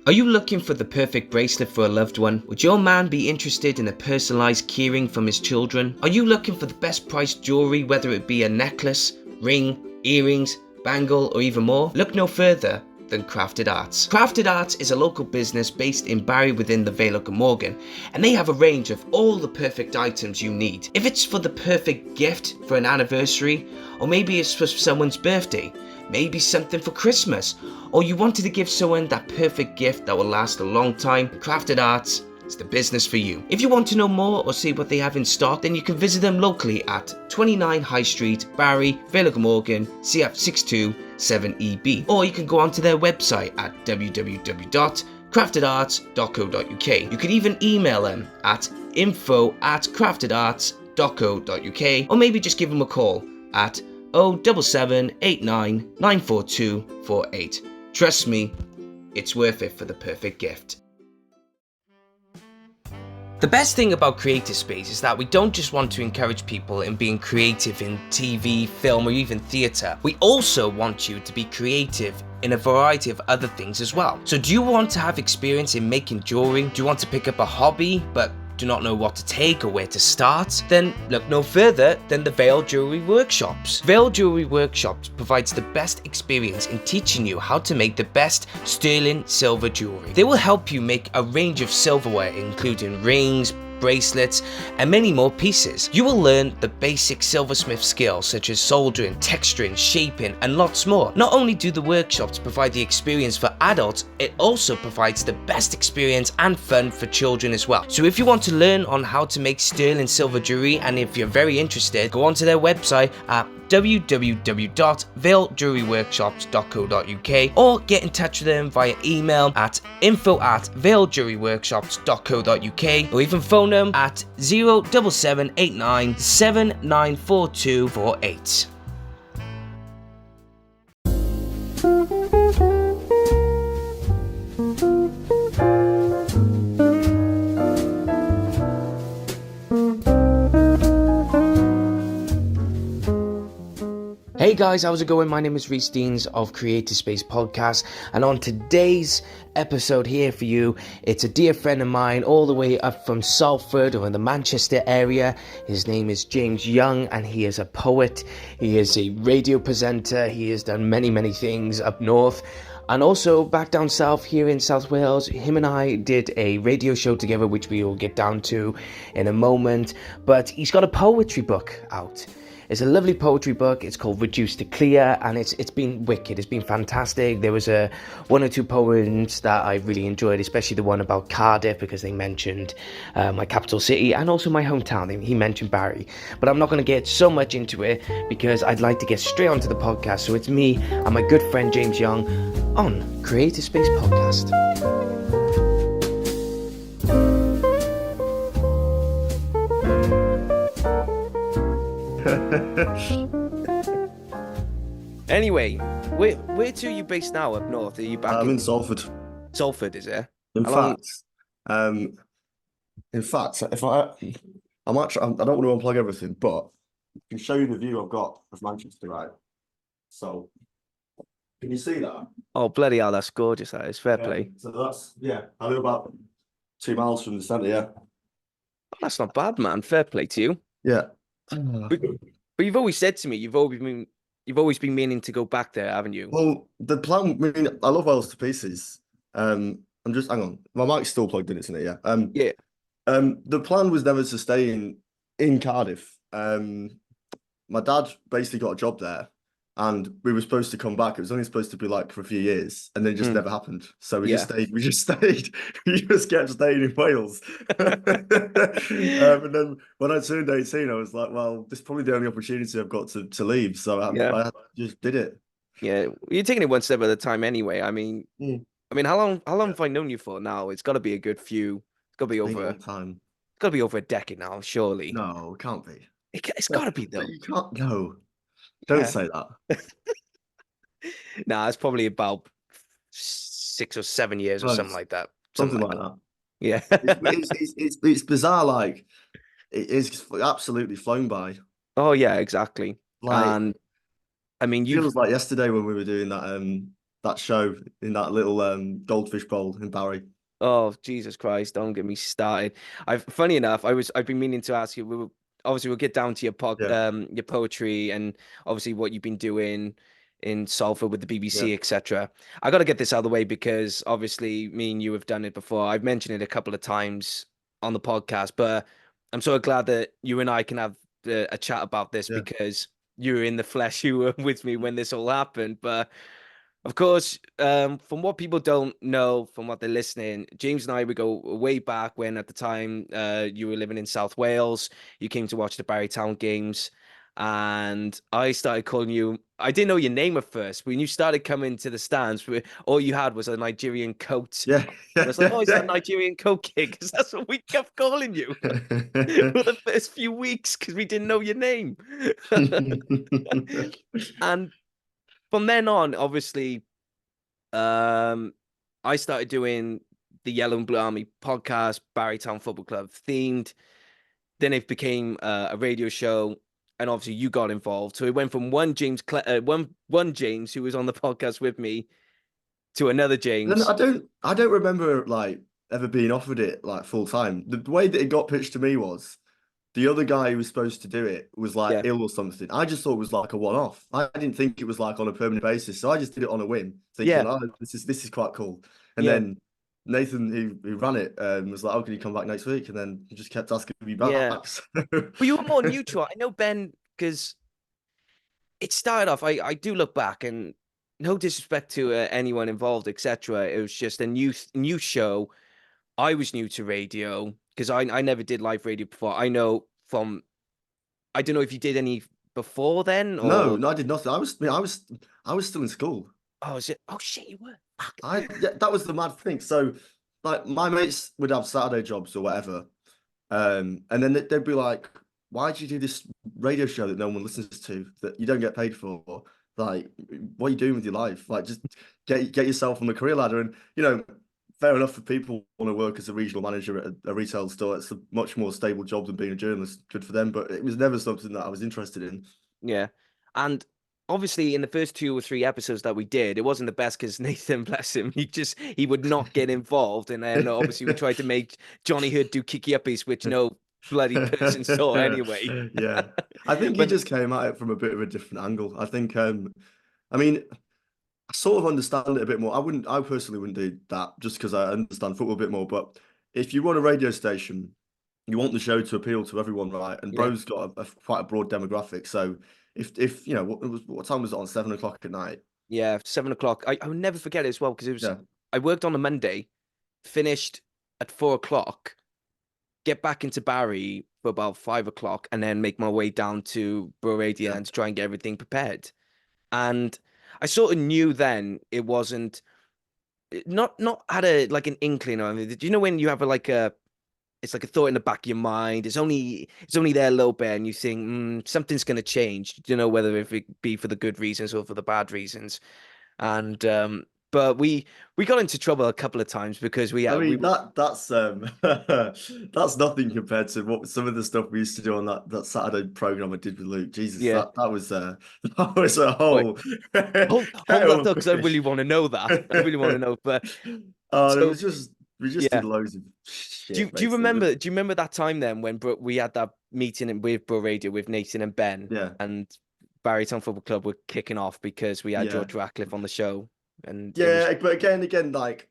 Are you looking for the perfect bracelet for a loved one? Would your man be interested in a personalized keyring from his children? Are you looking for the best priced jewelry, whether it be a necklace, ring, earrings, bangle, or even more? Look no further than Crafted Arts. Crafted Arts is a local business based in Barry within the Vale of Glamorgan, and they have a range of all the perfect items you need. If it's for the perfect gift for an anniversary, or maybe it's for someone's birthday, maybe something for Christmas, or you wanted to give someone that perfect gift that will last a long time, Crafted Arts is the business for you. If you want to know more or see what they have in stock, then you can visit them locally at 29 High Street, Barry, Vale of Glamorgan, CF627EB, or you can go onto their website at www.craftedarts.co.uk. You can even email them at info@craftedarts.co.uk, or maybe just give them a call at 07789 94248. Trust me, it's worth it for the perfect gift. The best thing about Creative Space is that we don't just want to encourage people in being creative in TV, film, or even theatre. We also want you to be creative in a variety of other things as well. So do you want to have experience in making jewelry? Do you want to pick up a hobby but do not know what to take or where to start? Then look no further than the Vale Jewelry Workshops. Vale Jewelry Workshops provides the best experience in teaching you how to make the best sterling silver jewelry. They will help you make a range of silverware including rings, bracelets, and many more pieces. You will learn the basic silversmith skills such as soldering, texturing, shaping, and lots more. Not only do the workshops provide the experience for adults, it also provides the best experience and fun for children as well. So if you want to learn on how to make sterling silver jewelry, and if you're very interested, go onto their website at www.valejewelryworkshops.co.uk or get in touch with them via email at info@valejewelryworkshops.co.uk or even phone them at 07789 794248. Hey guys, how's it going? My name is Rhys of Creative Space Podcast, and on today's episode here for you, it's a dear friend of mine all the way up from Salford or in the Manchester area. His name is James Young, and he is a poet, he is a radio presenter, he has done many things up north. And also back down south here in South Wales, him and I did a radio show together, which we will get down to in a moment. But he's got a poetry book out. It's a lovely poetry book. It's called Reduced to Clear, and it's been wicked. It's been fantastic. There was one or two poems that I really enjoyed, especially the one about Cardiff, because they mentioned my capital city and also my hometown. He mentioned Barry. But I'm not going to get so much into it because I'd like to get straight onto the podcast. So it's me and my good friend James Young on Creative Space Podcast. Anyway, where to are you based now up north? Are you back? I'm in Salford. Salford, is it? In fact, if I'm actually, I don't want to unplug everything, but I can show you the view I've got of Manchester, right? So, can you see that? Oh, bloody hell, that's gorgeous, that is. Fair play. So I live about 2 miles from the centre, yeah. Oh, that's not bad, man. Fair play to you. Yeah. But you've always said to me, you've always been meaning to go back there, haven't you? Well, the plan, I mean, I love Wales to pieces. I'm just, hang on, my mic's still plugged in, isn't it? Yeah. Yeah. The plan was never to stay in Cardiff. My dad basically got a job there, and we were supposed to come back. It was only supposed to be like for a few years, and then it just never happened. So we just stayed. We just kept staying in Wales. And then when I turned 18, I was like, well, this is probably the only opportunity I've got to leave. So I just did it. Yeah, you're taking it one step at a time anyway. I mean, how long have I known you for now? It's got to be a good few. It's got to be over a long time. It's got to be over a decade now, surely. No, it can't be. It's got to be though. You can't. No, don't say that. Nah, it's probably about 6 or 7 years or something like that. Something like that. Yeah. It's bizarre. Like it's absolutely flown by. Oh yeah, exactly. Like, and I mean, it feels like yesterday when we were doing that that show in that little goldfish bowl in Barry. Oh, Jesus Christ, don't get me started. Funny enough, I've been meaning to ask you, obviously we'll get down to Yeah, your poetry and obviously what you've been doing in Salford with the yeah, BBC, etc. I got to get this out of the way because obviously me and you have done it before. I've mentioned it a couple of times on the podcast, but I'm so glad that you and I can have a chat about this yeah, because you were in the flesh, you were with me when this all happened. But of course, from what people don't know, from what they're listening, James and I would go way back when at the time you were living in South Wales. You came to watch the Barrytown games, and I started calling you. I didn't know your name at first. When you started coming to the stands, all you had was a Nigerian coat. yeah, And I yeah, was like, yeah, "Oh, is that yeah. Nigerian coat kid?" Because that's what we kept calling you for the first few weeks because we didn't know your name. And from then on, obviously. I started doing the Yellow and Blue Army podcast, Barrytown Football Club themed. Then it became a radio show, and obviously you got involved. So it went from one James who was on the podcast with me to another Then James. I don't remember like ever being offered it like full time. The way that it got pitched to me was the other guy who was supposed to do it was like Yeah, ill or something. I just thought it was like a one-off. I didn't think it was like on a permanent basis. So I just did it on a whim, thinking, yeah, oh, this is quite cool. And yeah, then Nathan, who ran it, was like, oh, can you come back next week? And then he just kept asking me yeah. back. So But you were more neutral. I know Ben because it started off. I do look back and no disrespect to anyone involved, etc. It was just a new show. I was new to radio because I never did live radio before. I know from I don't know if you did any before then no, or no, I did nothing. I was still in school. oh is it oh shit you were fuck Yeah, that was the mad thing. So like my mates would have Saturday jobs or whatever. And then they'd be like, why do you do this radio show that no one listens to, that you don't get paid for? Like, what are you doing with your life? Like, just get yourself on the career ladder. And, fair enough if people want to work as a regional manager at a retail store. It's a much more stable job than being a journalist. Good for them. But it was never something that I was interested in. yeah. And obviously in the first 2 or 3 episodes that we did it wasn't the best because Nathan bless him he would not get involved and then obviously we tried to make Johnny Hood do kicky uppies which no bloody person saw anyway. Yeah. I think he But just came at it from a bit of a different angle. I think, I mean, I sort of understand it a bit more. I personally wouldn't do that just because I understand football a bit more. But if you run a radio station, you want the show to appeal to everyone, right? And yeah, Bro's got quite a broad demographic. So if what time was it on? 7 o'clock at night? yeah, 7 o'clock. I will never forget it as well because it was Yeah, I worked on a Monday, finished at 4 o'clock, get back into Barry for about 5 o'clock, and then make my way down to Bro Radio yeah. and to try and get everything prepared. And I sort of knew then it wasn't not had a like an inkling or anything. Do you know when you have a it's like a thought in the back of your mind. It's only there a little bit, and you think something's going to change. You know whether if it be for the good reasons or for the bad reasons. And but we got into trouble a couple of times because I we mean that's that's nothing compared to what some of the stuff we used to do on that Saturday program I did with Luke. Jesus, yeah. that was that was a Wait, whole hold that kettle though, of because I really fish. want to know that. I really want to know. But It so was just we just did yeah. loads of Do you shit do you basically. remember do you remember that time then when we had that meeting with Bro Radio with Nathan and Ben Yeah, and Barrytown Football Club were kicking off because we had yeah, George Ratcliffe on the show and it was yeah. But again, like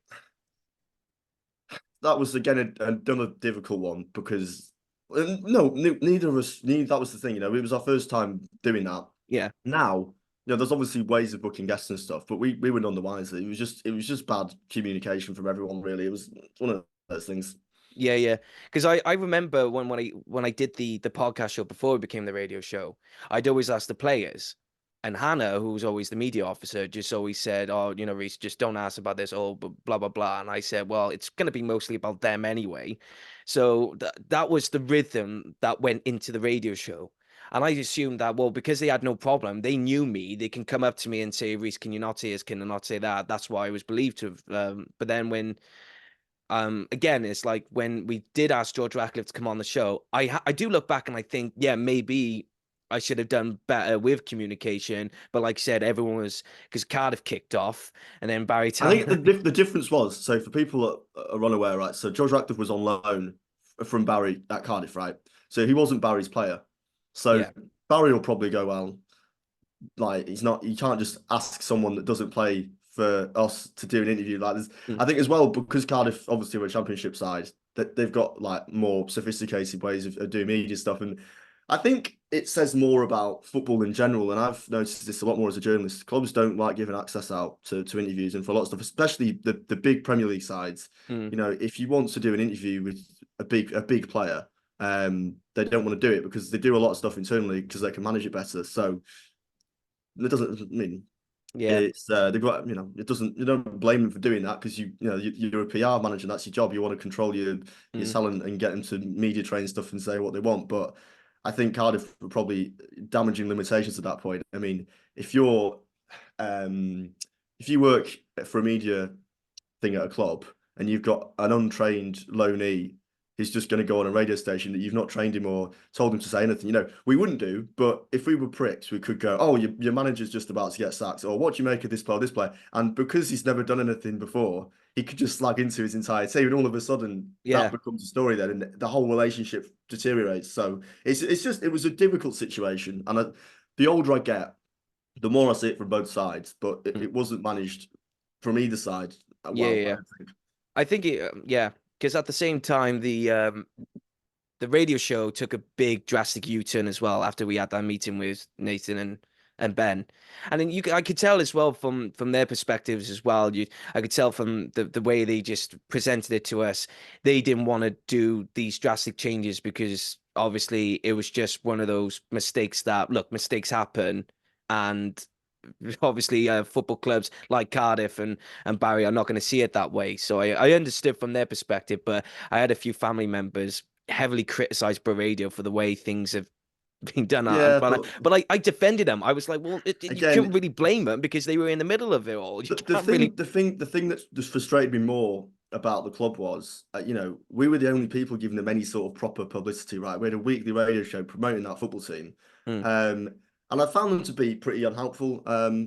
that was again another difficult one because no, neither of us. Neither that was the thing. It was our first time doing that. yeah. Now, there's obviously ways of booking guests and stuff, but we were none the wiser. It was just bad communication from everyone. Really, it was one of those things. Yeah, yeah. Because I remember when I did the podcast show before it became the radio show, I'd always ask the players. And Hannah, who was always the media officer, just always said, "Oh, Rhys, just don't ask about this, oh, blah blah blah." And I said, "Well, it's going to be mostly about them anyway." So that was the rhythm that went into the radio show. And I assumed that, well, because they had no problem, they knew me. They can come up to me and say, "Rhys, can you not say this? Can you not say that?" That's why I was believed to have. But then when again it's like when we did ask George Ratcliffe to come on the show I do look back and I think yeah maybe I should have done better with communication. But like I said, everyone was because Cardiff kicked off, and then Barry I think Town. the difference was, so for people that are unaware, right? So George Ratcliffe was on loan from Barry at Cardiff, right? So he wasn't Barry's player. So Yeah. Barry will probably go, well, like he's not. You can't just ask someone that doesn't play for us to do an interview. Like this, Mm, I think as well because Cardiff obviously were a Championship side, that they've got like more sophisticated ways of doing media stuff, and I think it says more about football in general. And I've noticed this a lot more as a journalist. Clubs don't like giving access out to interviews and for a lot of stuff, especially the big Premier League sides. mm. You know, if you want to do an interview with a big player, they don't want to do it because they do a lot of stuff internally because they can manage it better. So it doesn't I mean Yeah. it's they've got it doesn't you don't blame them for doing that because you're a PR manager, that's your job. You want to control your Mm, talent and get them to media train stuff and say what they want. But I think Cardiff were probably damaging limitations at that point. I mean, if you're um if you work for a media thing at a club and you've got an untrained loanee who's just going to go on a radio station that you've not trained him or told him to say anything, we wouldn't do. But if we were pricks, we could go, oh, your manager's just about to get sacked, or what do you make of this player? And because he's never done anything before, he could just slag into his entire team, and all of a sudden that yeah. becomes a story then, and the whole relationship deteriorates. So it was a difficult situation, and the older I get, the more I see it from both sides. But it, Mm, it wasn't managed from either side yeah. well, Yeah. I Yeah. don't think. I think yeah, because at the same time, the radio show took a big drastic U-turn as well after we had that meeting with Nathan and Ben, and then I could tell as well from their perspectives as well. I could tell from the way they just presented it to us, they didn't want to do these drastic changes because obviously it was just one of those mistakes that look, mistakes happen, and obviously football clubs like Cardiff and Barry are not going to see it that way. So I understood from their perspective, but I had a few family members heavily criticized Bavadio for the way things have been done. Yeah, But but I defended them. I was like, well, you couldn't again, really blame them because they were in the middle of it all. You the can't really. thing that just frustrated me more about the club was, we were the only people giving them any sort of proper publicity, right? We had a weekly radio show promoting that football team, Mm, and I found them to be pretty unhelpful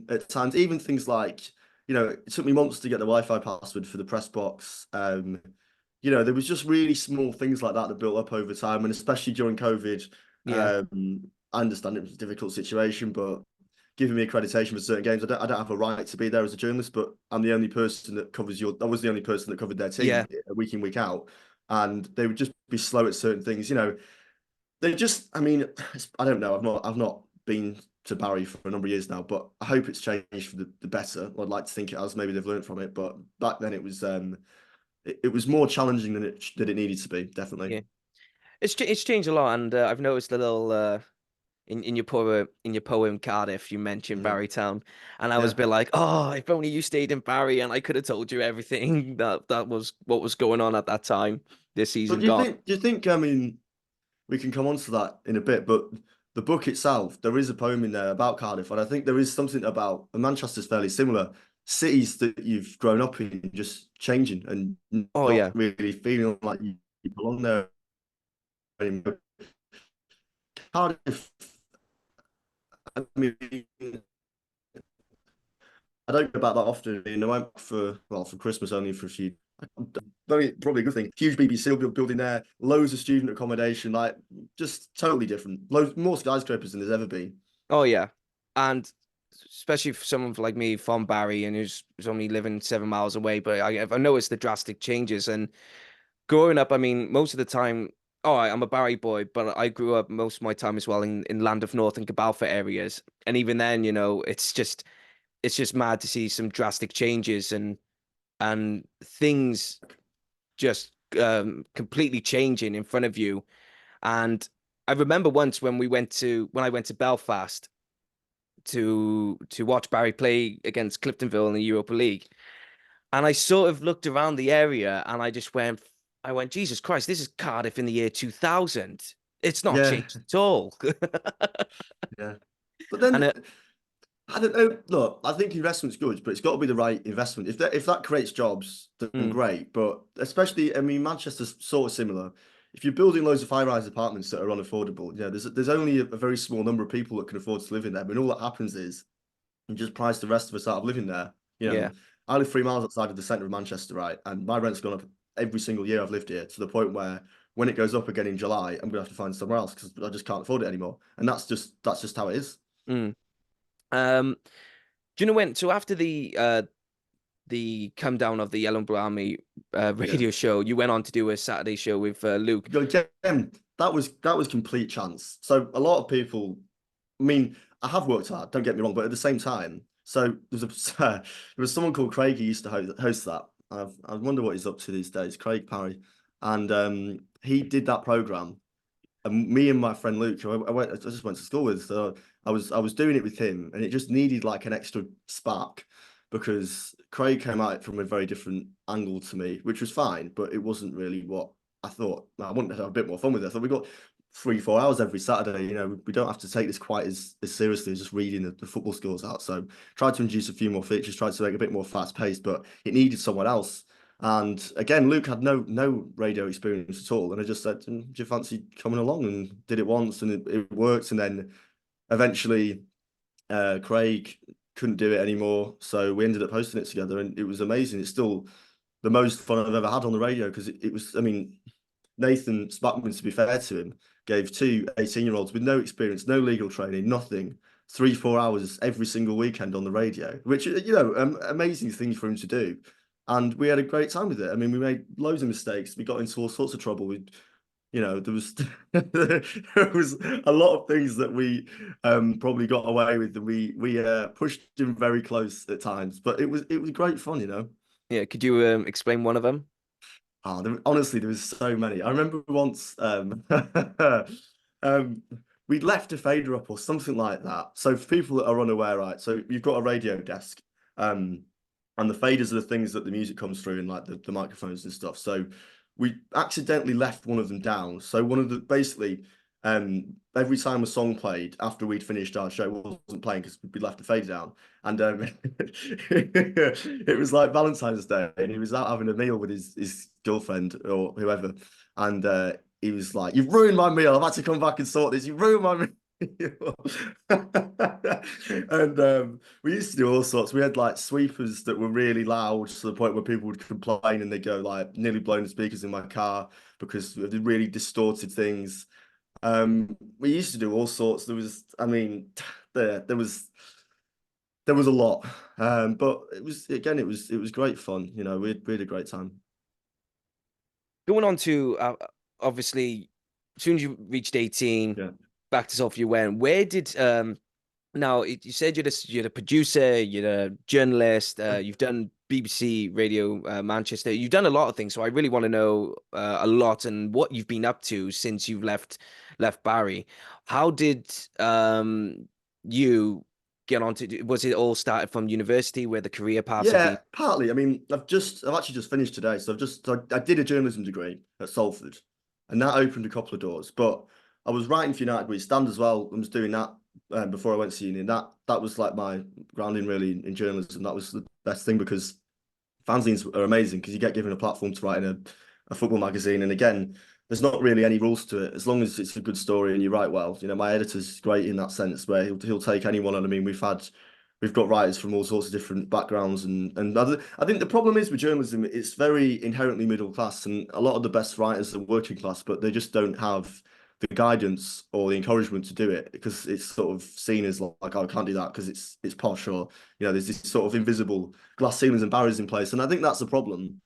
at times. Even things like, it took me months to get the Wi-Fi password for the press box. There was just really small things like that that built up over time, and especially during COVID. yeah, I understand it was a difficult situation, but giving me accreditation for certain games, I don't have a right to be there as a journalist, but I'm the only person that covers I was the only person that covered their team yeah, week in, week out. And they would just be slow at certain things. They just, I mean, I don't know. I've not been to Barry for a number of years now, but I hope it's changed for the better. I'd like to think it has. Maybe they've learned from it, but back then it was more challenging than it needed to be, definitely. yeah. It's changed a lot, and I've noticed a little. In your poem Cardiff, you mentioned Mhm. Barrytown, and I was a Yeah. bit like, oh, if only you stayed in Barry, and I could have told you everything that was what was going on at that time this But season. do you God, think? Do you think? I mean, we can come on to that in a bit, but the book itself, there is a poem in there about Cardiff, and I think there is something about, and Manchester's fairly similar, cities that you've grown up in just changing and oh not yeah, really feeling like you belong there anymore. Cardiff, I mean, I don't go about that often. I went for Christmas only for a few. Very probably a good thing. Huge BBC building there, loads of student accommodation, like just totally different. Loads more skyscrapers than there's ever been. oh yeah, and especially for someone like me from Barry and who's only living 7 miles away, but I've noticed the drastic changes. And growing up, I mean, most of the time, I'm a Barry boy, but I grew up most of my time as well in Land of North and Cabalfa areas, and even then, it's just mad to see some drastic changes and things just completely changing in front of you. And I remember once when I went to Belfast to watch Barry play against Cliftonville in the Europa League, and I sort of looked around the area and I went, Jesus Christ, this is Cardiff in the year 2000. It's not Yeah, changed at all. yeah. But And then I don't know. Look, I think investment's good, but it's got to be the right investment. If that creates jobs, then mm, great. But especially, I mean, Manchester's sort of similar. if you're building loads of high-rise apartments that are unaffordable, there's only a very small number of people that can afford to live in them, and all that happens is you just price the rest of us out of living there. You know, Yeah. I live 3 miles outside of the centre of Manchester, right, and my rent's gone up every single year I've lived here, to the point where when it goes up again in July, I'm gonna have to find somewhere else because I just can't afford it anymore, and that's just how it is. Mm. Do you know when? So after the come down of the Yellow Army Yeah. radio show, you went on to do a Saturday show with Luke. Again, that was complete chance. So a lot of people, I mean, I have worked hard, don't get me wrong, but at the same time, so there was someone called Craig who used to host that. I wonder what he's up to these days, Craig Parry, and he did that program. And me and my friend Luke, who I just went to school with, so I was doing it with him, and it just needed like an extra spark because Craig came at it from a very different angle to me, which was fine, but it wasn't really what I thought. I wanted to have a bit more fun with it. I thought we got 3 4 hours every Saturday. We don't have to take this quite as seriously as just reading the football scores out. So tried to introduce a few more features, tried to make it a bit more fast paced, but it needed someone else. And again, Luke had no radio experience at all. And I just said, do you fancy coming along? And did it once and it worked. And then eventually Craig couldn't do it anymore. So we ended up hosting it together and it was amazing. It's still the most fun I've ever had on the radio because it was, I mean, Nathan Spackman, to be fair to him, gave two 18-year-olds with no experience, no legal training, nothing, 3 4 hours every single weekend on the radio, which, amazing thing for him to do. And we had a great time with it. I mean, we made loads of mistakes. We got into all sorts of trouble. There was there was a lot of things that we probably got away with, and we pushed him very close at times. But it was great fun. Yeah, could you explain one of them? Oh, honestly, there was so many. I remember once um, we'd left a fader up or something like that. So for people that are unaware, right? So you've got a radio desk, um, and the faders are the things that the music comes through and like the microphones and stuff. So we accidentally left one of them down. So one of the basically every time a song played after we'd finished our show wasn't playing because we left the fader down. And it was like Valentine's Day, and he was out having a meal with his girlfriend or whoever, and he was like, "You've ruined my meal. I've had to come back and sort this. You've ruined my meal." And we used to do all sorts. We had like sweepers that were really loud to the point where people would complain and they go like nearly blowing the speakers in my car because of the really distorted things. We used to do all sorts. There was, I mean, there was a lot, but it was great fun. We had a great time. Going on to obviously, as soon as you reached 18, Yeah, back to South you went. Where did now you said you're a producer, you're a journalist, you've done BBC Radio Manchester, you've done a lot of things. So I really want to know a lot and what you've been up to since you've left Barry. How did you get onto? Was it all started from university where the career paths have been? yeah, partly. I mean, I've actually just finished today, so I did a journalism degree at Salford, and that opened a couple of doors. But I was writing for United We Stand as well. I was doing that before I went to uni, and that was like my grounding really in journalism. That was the best thing because fanzines are amazing because you get given a platform to write in a football magazine. And again, there's not really any rules to it as long as it's a good story and you write well. My editor's great in that sense where he'll take anyone on. I mean, we've got writers from all sorts of different backgrounds and I think the problem is with journalism, it's very inherently middle class and a lot of the best writers are working class, but they just don't have the guidance or the encouragement to do it because it's sort of seen as like, oh, I can't do that because it's posh or there's this sort of invisible glass ceilings and barriers in place. And I think that's a problem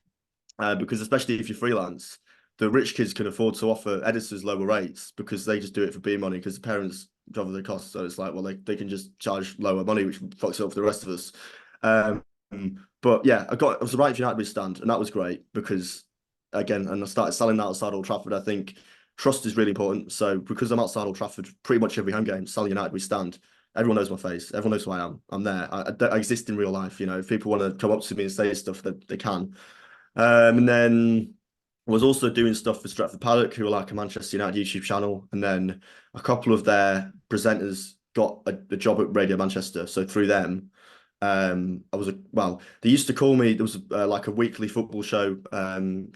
because especially if you're freelance, the rich kids can afford to offer editors lower rates because they just do it for beer money because the parents cover the costs. So it's like, well, they can just charge lower money, which fucks it up for the rest of us. Um, but yeah, I was right for United We Stand, and that was great because again, and I started selling that outside Old Trafford. I think trust is really important. So because I'm outside Old Trafford, pretty much every home game, selling United We Stand. Everyone knows my face. Everyone knows who I am. I'm there. I exist in real life. If people want to come up to me and say stuff, that they can. And then I was also doing stuff for Stretford Paddock, who are like a Manchester United YouTube channel. And then a couple of their presenters got a job at Radio Manchester. So through them, I was they used to call me, there was like a weekly football show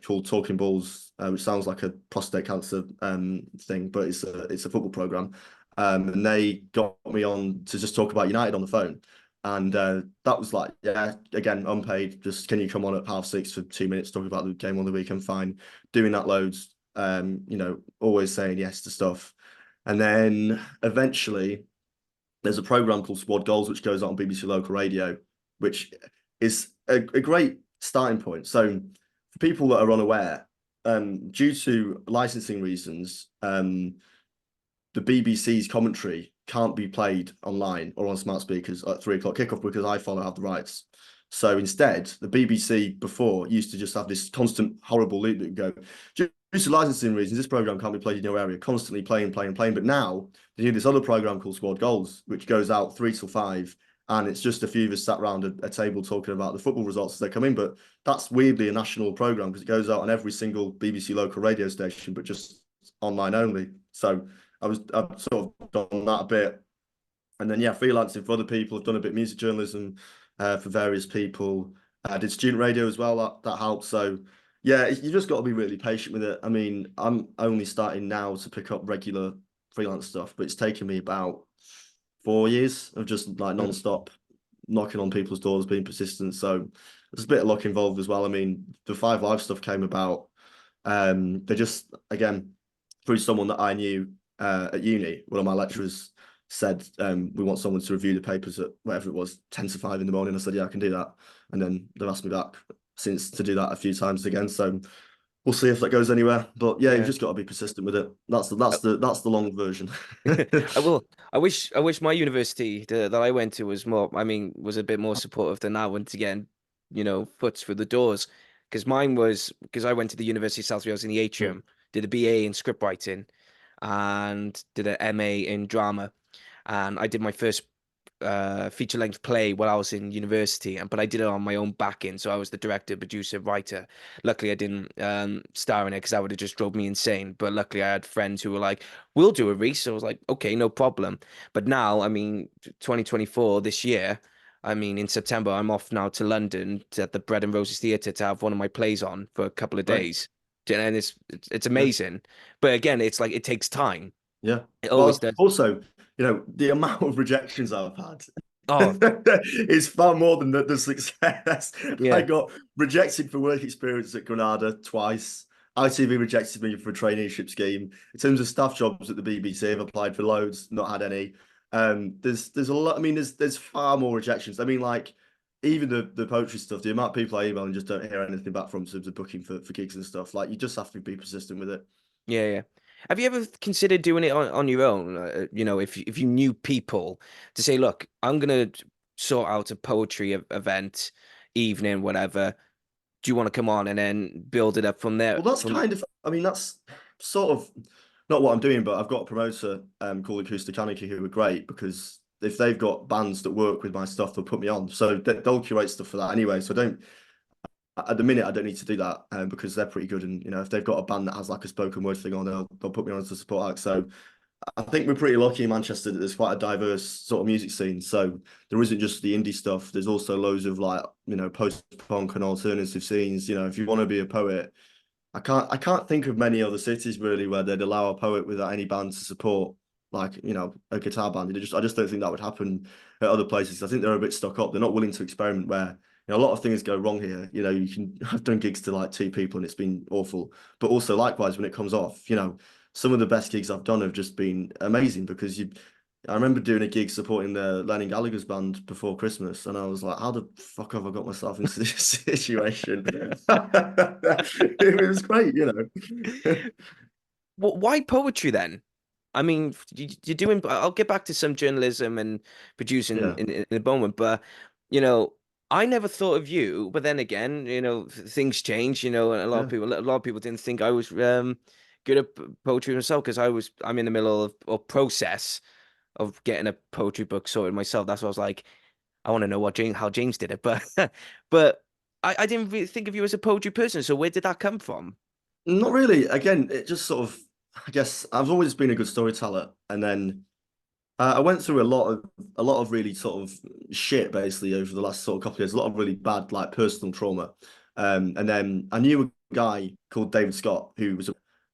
called Talking Balls, which sounds like a prostate cancer thing, but it's a football program. And they got me on to just talk about United on the phone. And that was like, yeah, again, unpaid. Just can you come on at 6:30 for 2 minutes, talking about the game on the weekend? Fine. Doing that loads, always saying yes to stuff. And then eventually there's a program called Squad Goals, which goes out on BBC Local Radio, which is a great starting point. So for people that are unaware, due to licensing reasons, the BBC's commentary can't be played online or on smart speakers at 3 o'clock kickoff because iPhone have the rights. So instead, the BBC before used to just have this constant horrible loop that would go, due to licensing reasons, this program can't be played in your area, constantly playing. But now they do this other program called Squad Goals, which goes out 3 till 5. And it's just a few of us sat around a table talking about the football results as they come in. But that's weirdly a national program because it goes out on every single BBC local radio station, but just online only. So I've sort of done that a bit, and then freelancing for other people. I've done a bit of music journalism for various people. I did student radio as well. That helped. So yeah, you just got to be really patient with it. I mean, I'm only starting now to pick up regular freelance stuff, but it's taken me about 4 years of just like Mm. non-stop knocking on people's doors, being persistent. So there's a bit of luck involved as well. I mean, the Five Live stuff came about. They just again through someone that I knew at uni. One of my lecturers said, we want someone to review the papers at whatever it was, 10 to 5 in the morning. I said, yeah, I can do that. And then they've asked me back since to do that a few times again. So we'll see if that goes anywhere. But yeah, you've Yeah. just got to be persistent with it. That's the long version. I will. I wish my university that I went to was more. I mean, was a bit more supportive than that one to get, foot through the doors. Because mine was because I went to the University of South Wales in the Mm. atrium, did a BA in script writing, and did an MA in drama, and I did my first feature length play while I was in university, and but I did it on my own backing, so I was the director, producer, writer. Luckily, I didn't star in it because that would have just drove me insane. But luckily, I had friends who were like, "We'll do a Reese." So I was like, "Okay, no problem." But now, I mean, 2024 this year. I mean, in September, I'm off now to London at the Bread and Roses Theatre to have one of my plays on for a couple of Right. days, and it's Yeah. amazing. But again, it's like it takes time. Yeah. It always Well, does. also, the amount of rejections I've had Oh, is far more than the success. I yeah. got rejected for work experience at Granada twice. ITV rejected me for a traineeship scheme. In terms of staff jobs at the BBC, I've applied for loads, not had any. There's a lot. I mean, there's far more rejections. I mean, like even the poetry stuff, the amount of people I email and just don't hear anything back from in terms of booking for gigs and stuff. Like you just have to be persistent with it. Yeah, yeah. Have you ever considered doing it on your own? If you knew people to say, look, I'm gonna sort out a poetry event, evening, whatever. Do you want to come on and then build it up from there? Well, that's From kind of, I mean, that's sort of not what I'm doing, but I've got a promoter called Acoustic Anarchy who are great because if they've got bands that work with my stuff, they'll put me on. So they'll curate stuff for that anyway. So I don't, at the minute, I don't need to do that because they're pretty good. And, if they've got a band that has like a spoken word thing on, they'll put me on as a support act. So I think we're pretty lucky in Manchester that there's quite a diverse sort of music scene. So there isn't just the indie stuff. There's also loads of like, post-punk and alternative scenes. If you want to be a poet, I can't think of many other cities really where they'd allow a poet without any band to support, like, a guitar band. I just don't think that would happen at other places. I think they're a bit stuck up. They're not willing to experiment where, a lot of things go wrong here. I've done gigs to like two people and it's been awful. But also likewise when it comes off, some of the best gigs I've done have just been amazing because I remember doing a gig supporting the Lennon Gallagher's band before Christmas, and I was like, "How the fuck have I got myself into this situation?" It was great. why poetry then? I mean, you're doing. I'll get back to some journalism and producing Yeah, in a moment, but you know, I never thought of you. But then again, things change. And yeah, a lot of people didn't think I was good at poetry myself because I'm in the middle of process of getting a poetry book sorted myself. That's what I was like. I want to know how James did it, but but I didn't really think of you as a poetry person. So where did that come from? not really. Again, it just sort of, I guess I've always been a good storyteller, and then I went through a lot of really sort of shit basically over the last sort of couple of years. A lot of really bad like personal trauma. And then I knew a guy called David Scott who was,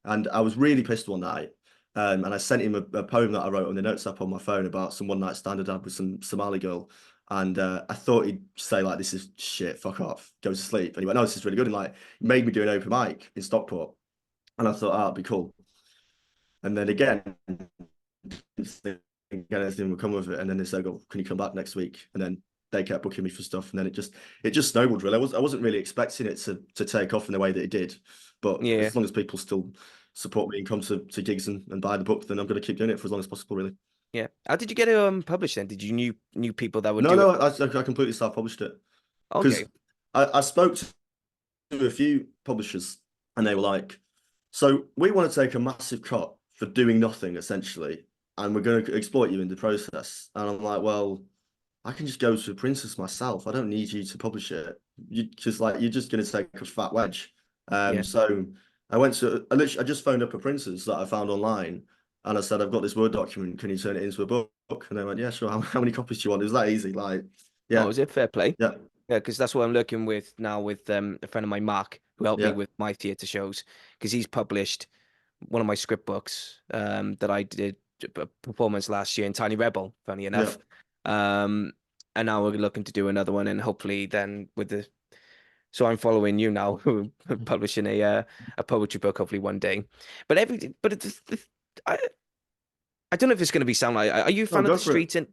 and I was really pissed one night. And I sent him a poem that I wrote on the notes app on my phone about some one night stand I had with some Somali girl. And I thought he'd say like, "This is shit, fuck off, go to sleep." And he went, "No, this is really good." And like made me do an open mic in Stockport. And I thought, "Ah, it'd be cool." And then again, anything would come of it. And then they said, "Oh, can you come back next week?" And then they kept booking me for stuff, and then it just snowballed really. I wasn't really expecting it to take off in the way that it did, but Yeah. as long as people still support me and come to gigs and buy the book, then I'm going to keep doing it for as long as possible, really. Yeah. How did you get it published then? Did you knew people that would No, do it? no, I completely self-published it Okay. because I spoke to a few publishers and they were like, "So we want to take a massive cut for doing nothing essentially, and we're going to exploit you in the process." And I'm like, "Well, I can just go to Princess myself. I don't need you to publish it. You're just going to take a fat wedge." Yeah. So I just phoned up a Princess that I found online, and I said, "I've got this Word document. Can you turn it into a book?" And they went, "Yeah, sure. How many copies do you want?" It was that easy. Like, Oh, yeah, is it fair play? yeah, Yeah, because that's what I'm looking with now with a friend of mine, Mark, who helped me yeah, with my theatre shows, because he's published one of my script books that I did a performance last year in Tiny Rebel, funny yeah. enough. Um, and now we're looking to do another one, and hopefully then with the so I'm following you now, publishing a poetry book hopefully one day. But I I don't know if it's going to be sound like. Are you a No, fan of go the for it. streets? And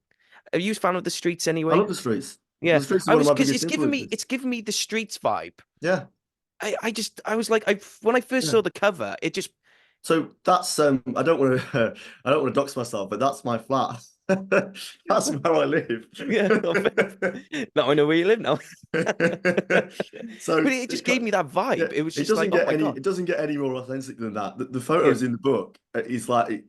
are you a fan of the streets I anyway? love the streets. Yeah, The streets is I one of was my because biggest influences. it's given me the streets vibe. Yeah. I was like when I first Yeah. saw the cover, it just So that's I don't want to I don't want to dox myself, but that's my flat. That's where I live. yeah. Now I know where you live now. So But it just gave me that yeah, vibe. It was just like, oh my God. it doesn't get any more authentic than that. The Yeah, photos in the book is like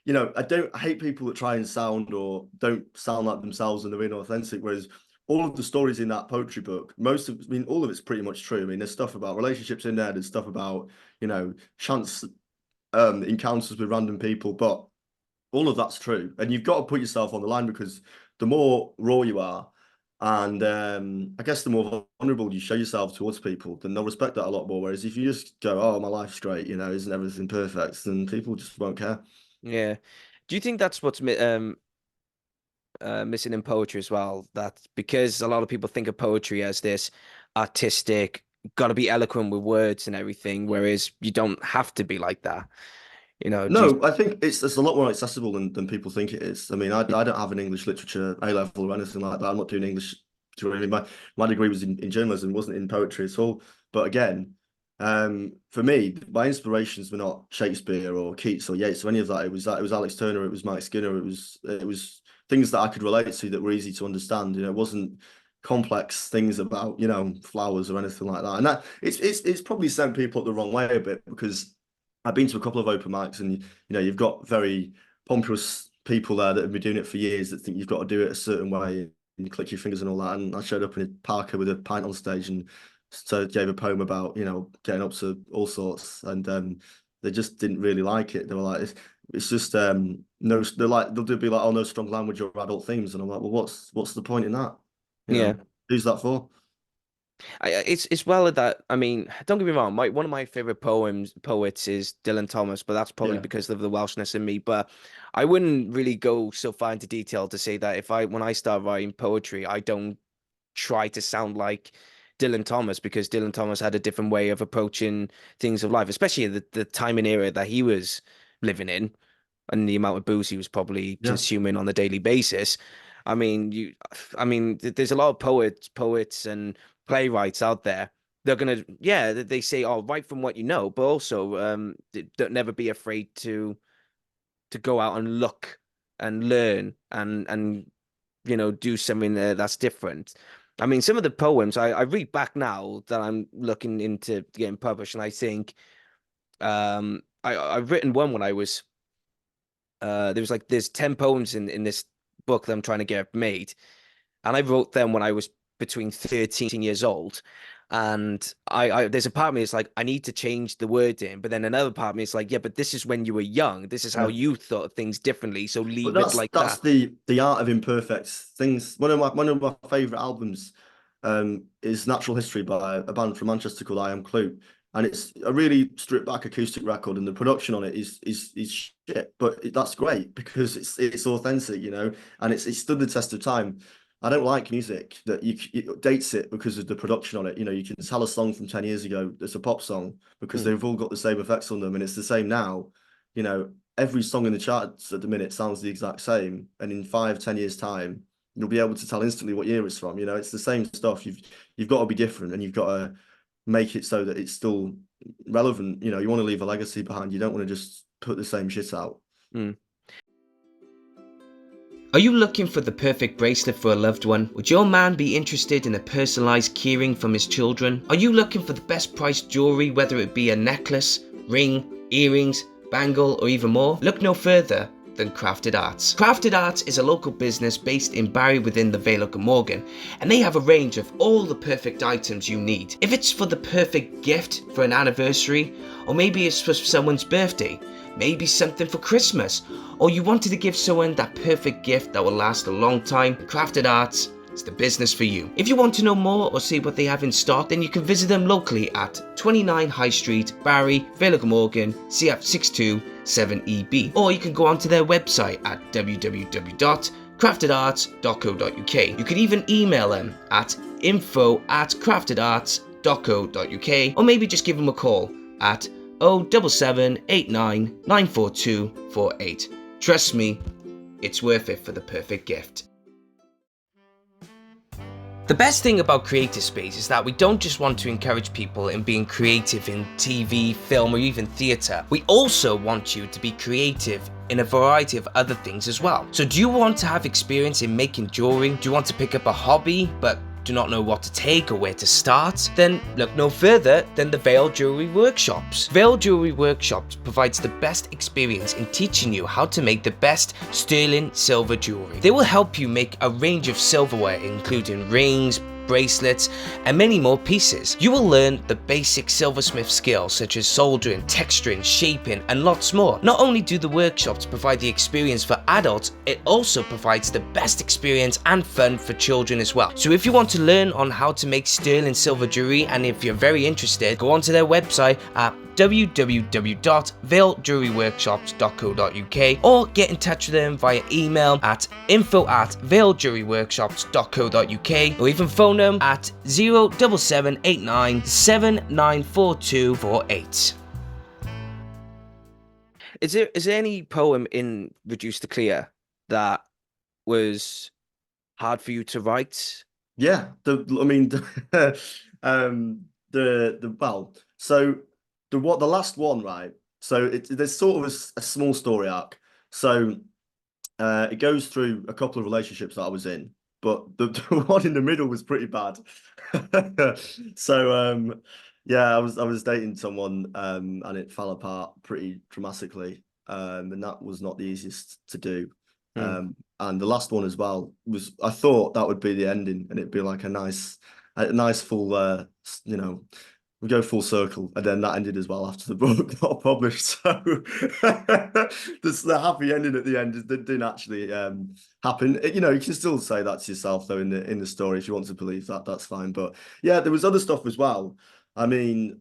I hate people that try and sound or don't sound like themselves and they're inauthentic. Whereas all of the stories in that poetry book, I mean, all of it's pretty much true. I mean, there's stuff about relationships in there, there's stuff about chance encounters with random people, but all of that's true. And you've got to put yourself on the line because the more raw you are, and I guess the more vulnerable you show yourself towards people, then they'll respect that a lot more. Whereas if you just go, "Oh, my life's great, isn't everything perfect?" then people just won't care. yeah. Do you think that's what's missing in poetry as well? That because a lot of people think of poetry as this artistic, got to be eloquent with words and everything, whereas you don't have to be like that. Do you? No, I think it's a lot more accessible than people think it is. I mean, I don't have an English literature A level or anything like that. I'm not doing English. Do you know what I mean? My degree was in journalism, wasn't in poetry at all. But again, for me, my inspirations were not Shakespeare or Keats or Yeats or any of that. It was Alex Turner, it was Mike Skinner, it was things that I could relate to that were easy to understand. It wasn't complex things about flowers or anything like that. And that it's probably sent people up the wrong way a bit because I've been to a couple of open mics, and you've got very pompous people there that have been doing it for years that think you've got to do it a certain way and click your fingers and all that. And I showed up in a parka with a pint on stage and so gave a poem about getting up to all sorts, and they just didn't really like it. They were like, it's just no. They'll be like, "Oh, no strong language or adult themes," and I'm like, "Well, what's the point in that? You Yeah. know, who's that for?" It's well that I mean, don't get me wrong. One of my favorite poets is Dylan Thomas, but that's probably Yeah, because of the Welshness in me. But I wouldn't really go so far into detail to say that when I start writing poetry, I don't try to sound like Dylan Thomas because Dylan Thomas had a different way of approaching things of life, especially the time and era that he was living in and the amount of booze he was probably yeah, consuming on a daily basis. I mean, there's a lot of poets and playwrights out there. They're gonna, yeah, they say, "Oh, write from what you know," but also, don't never be afraid to go out and look and learn and do something that's different. I mean, some of the poems I read back now that I'm looking into getting published, and I think I've written one when I was there's 10 poems in this book that I'm trying to get made. And I wrote them when I was between 13 years old. And I there's a part of me that's like, I need to change the wording, but then another part of me is like, yeah, but this is when you were young. This is how Yeah. you thought of things differently. So But leave it that's like that's that. the art of imperfect things. One of my favorite albums is Natural History by a band from Manchester called I Am Clue. And it's a really stripped back acoustic record, and the production on it is shit. But that's great because it's authentic, and it's stood the test of time. I don't like music that it dates it because of the production on it. You can tell a song from 10 years ago that's a pop song because Mm, they've all got the same effects on them, and it's the same now. You know, every song in the charts at the minute sounds the exact same, and in 5, 10 years' time, you'll be able to tell instantly what year it's from. It's the same stuff. You've got to be different, and you've got to make it so that it's still relevant. You want to leave a legacy behind. You don't want to just put the same shit out. mm. Are you looking for the perfect bracelet for a loved one? Would your man be interested in a personalized keyring from his children? Are you looking for the best priced jewelry, whether it be a necklace, ring, earrings, bangle, or even more? Look no further than Crafted Arts. Crafted Arts is a local business based in Barry within the Vale of Glamorgan, and they have a range of all the perfect items you need. If it's for the perfect gift for an anniversary, or maybe it's for someone's birthday, maybe something for Christmas, or you wanted to give someone that perfect gift that will last a long time, Crafted Arts is the business for you. If you want to know more or see what they have in stock, then you can visit them locally at 29 High Street, Barry, Vale of Glamorgan, CF627EB, or you can go onto their website at www.craftedarts.co.uk. You could even email them at info@craftedarts.co.uk, or maybe just give them a call at 07789 94248. Trust me, it's worth it for the perfect gift. The best thing about Creative Space is that we don't just want to encourage people in being creative in TV, film, or even theatre. We also want you to be creative in a variety of other things as well. So do you want to have experience in making jewelry? Do you want to pick up a hobby but do not know what to take or where to start? Then look no further than the Vale Jewelry Workshops. Vale Jewelry Workshops provides the best experience in teaching you how to make the best sterling silver jewelry. They will help you make a range of silverware including rings, bracelets, and many more pieces. You will learn the basic silversmith skills such as soldering, texturing, shaping, and lots more. Not only do the workshops provide the experience for adults, it also provides the best experience and fun for children as well. So if you want to learn on how to make sterling silver jewelry, and if you're very interested, go onto their website at www.vailejewelryworkshops.co.uk or get in touch with them via email at info@vailejewelryworkshops.co.uk or even phone them at 07789 794248. Is there any poem in Reduce to Clear that was hard for you to write? Yeah, I mean, well, so the last one, right? So there's sort of a small story arc. So it goes through a couple of relationships that I was in, but the one in the middle was pretty bad. So yeah, I was dating someone and it fell apart pretty dramatically. And that was not the easiest to do. Hmm. And the last one as well I thought that would be the ending and it'd be like a nice full we go full circle, and then that ended as well after the book got published. So the happy ending at the end didn't actually happen. You can still say that to yourself though in the story if you want to believe that. That's fine. But yeah, there was other stuff as well. I mean,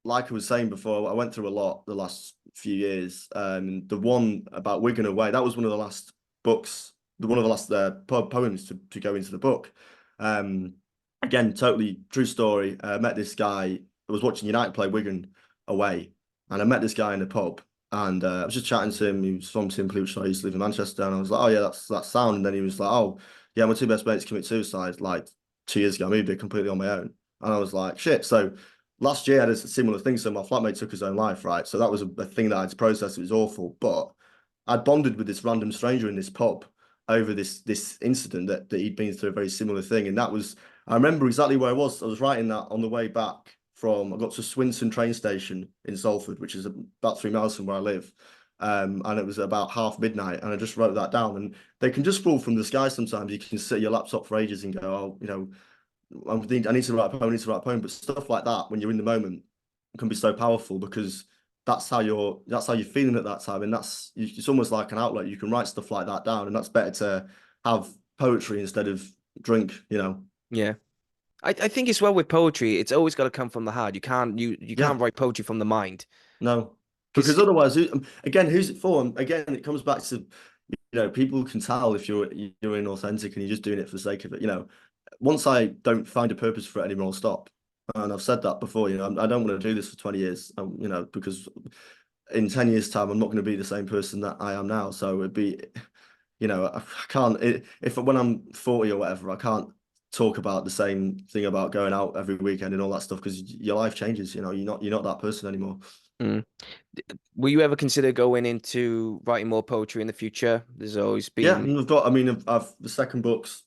like I was saying before, I went through a lot the last few years. The one about Wigan Away, that was one of the last books, one of the last poems to go into the book. Again, totally true story. I met this guy. I was watching United play Wigan away, and I met this guy in the pub, and I was just chatting to him. He was from Simply, which I used to live in Manchester, and I was like, "Oh yeah, that's sound." And then he was like, "Oh yeah, my two best mates committed suicide like 2 years ago. I moved here completely on my own." And I was like, "Shit." So last year I had a similar thing. So my flatmate took his own life, right? So that was a thing that I had to process. It was awful, but I'd bonded with this random stranger in this pub over this incident that he'd been through a very similar thing, and that was. I remember exactly where I was. I was writing that on the way back I got to Swinton train station in Salford, which is about 3 miles from where I live. And it was about half midnight, and I just wrote that down. And they can just fall from the sky sometimes. You can sit at your laptop for ages and go, oh, I need to write a poem, I need to write a poem. But stuff like that, when you're in the moment, can be so powerful because that's how you're feeling at that time, and it's almost like an outlet. You can write stuff like that down, and that's better to have poetry instead of drink, you know. Yeah. I think as well with poetry, it's always got to come from the heart. You Yeah, can't write poetry from the mind. no, Because because otherwise, again, who's it for? And again, it comes back to, people can tell if you're inauthentic and you're just doing it for the sake of it. Once I don't find a purpose for it anymore, I'll stop. And I've said that before. I don't want to do this for 20 years. Because in 10 years' time, I'm not going to be the same person that I am now. So it'd be, I can't, if when I'm 40 or whatever, I can't talk about the same thing about going out every weekend and all that stuff because your life changes. You're not that person anymore. mm. Will you ever consider going into writing more poetry in the future? There's always Yeah, been. and I've the second book's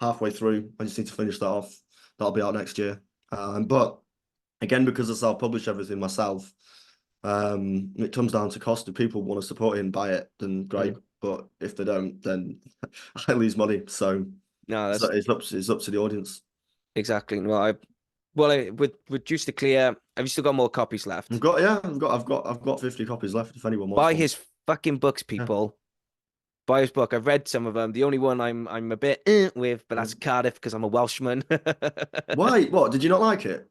halfway through. I just need to finish that off. That'll be out next year. But again, because I self-publish everything myself, it comes down to cost. If people want to support it and buy it, then great. Mm. But if they don't, then I lose money. No, So that's it's up to the audience. exactly. With Juice to Clear, have you still got more copies I've left? got yeah, I've got 50 copies left if anyone wants Buy one. his fucking books, Yeah. people. Buy his book. I've read some of them. The only one I'm a bit with, but that's Mm. Cardiff because I'm a Welshman. Why? What? Did you not like it?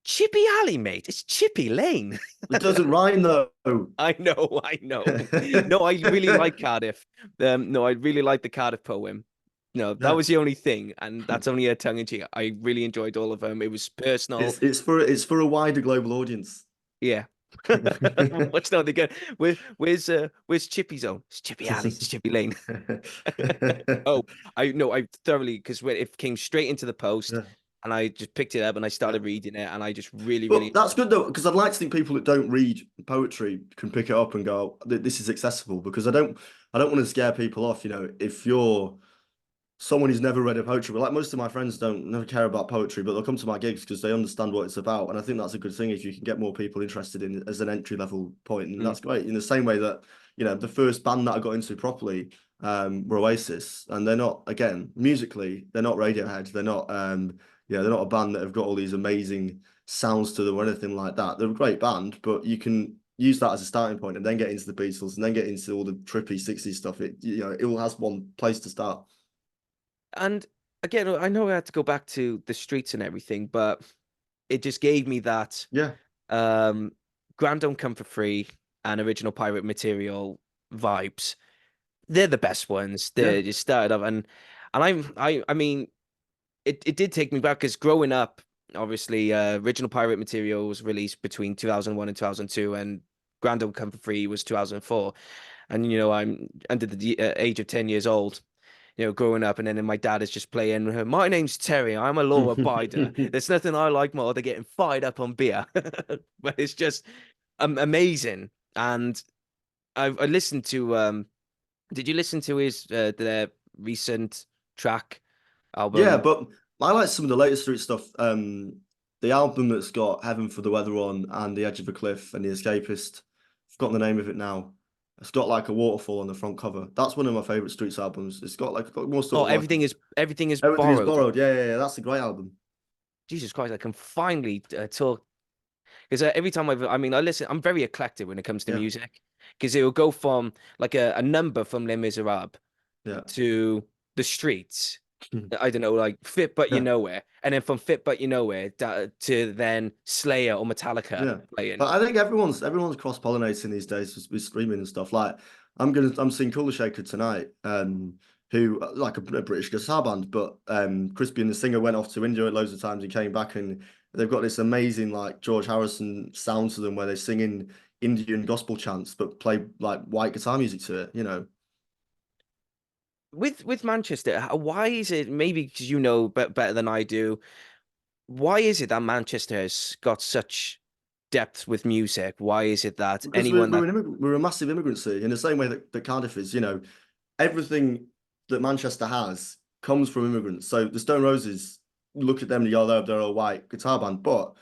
Chippy Alley, mate. It's Chippy Lane. It doesn't rhyme though. I know, I know. No, I really like Cardiff. No, I really like the Cardiff poem. No, that Yeah. was the only thing, and that's only a tongue in cheek. I really enjoyed all of them. It was personal. It's for a wider global audience. Yeah. What's not the good? Where's Chippy Zone? It's Chippy Alley. It's Chippy Lane. Oh, I know. I thoroughly because when it came straight into the post, Yeah. and I just picked it up and I Yeah. started reading it, and I just really, really But that's enjoyed good though, because I'd like to think people that don't read poetry can pick it up and go, This is accessible." Because I don't want to scare people off. If you're someone who's never read a poetry, but like most of my friends don't never care about poetry, but they'll come to my gigs because they understand what it's about. And I think that's a good thing if you can get more people interested in it as an entry level point, and it. that's great. In the same way that, the first band that I got into properly were Oasis, and they're not, again, musically, they're not Radiohead, they're not a band that have got all these amazing sounds to them or anything like that. They're a great band, but you can use that as a starting point and then get into the Beatles and then get into all the trippy 60s stuff. It all has one place to start. And again, I know I had to go back to the streets and everything, but it just gave me that Yeah. um Grand Don't Come for Free and original pirate material vibes. They're the best ones. Yeah. They just started off and I mean it did take me back because growing up, obviously original pirate material was released between 2001 and 2002 and Grand Don't Come for Free was 2004. And I'm under the age of 10 years old, growing up, and then my dad is just playing, My name's Terry, I'm a law abider. There's nothing I like more than getting fired up on beer. But it's just amazing. And I listened to, did you listen to their recent track Yeah, album? but I like some of the later street stuff. The album that's got Heaven for the Weather on and The Edge of a Cliff and The Escapist. I've forgotten the name of it now. It's got like a waterfall on the front cover. That's one of my favorite Streets albums. It's got more sort Oh, of like everything is Everything is borrowed. Borrowed. Yeah, yeah, yeah. That's a great album. Jesus Christ, I can finally talk. Because every time I mean, I listen, I'm very eclectic when it comes to Yeah, music. Because it will go from like a number from Les Miserables yeah, to the streets. I don't know, like Fit But You yeah. Nowhere, and then from Fit But You Nowhere to then Slayer or Metallica Yeah, playing. but I think everyone's cross-pollinating these days with streaming and stuff. Like I'm seeing Cooler Shaker tonight, who like a British guitar band, but Crispy and the singer went off to India loads of times and came back, and they've got this amazing like George Harrison sound to them where they sing in Indian gospel chants but play like white guitar music to it. With Manchester, why is it? Maybe because you know better than I do. Why is it that Manchester has got such depth with music? Why is it that Because we're anyone we're that an we're a massive immigrant city in the same way that Cardiff is. Everything that Manchester has comes from immigrants. So the Stone Roses, look at them, they're a white guitar band, but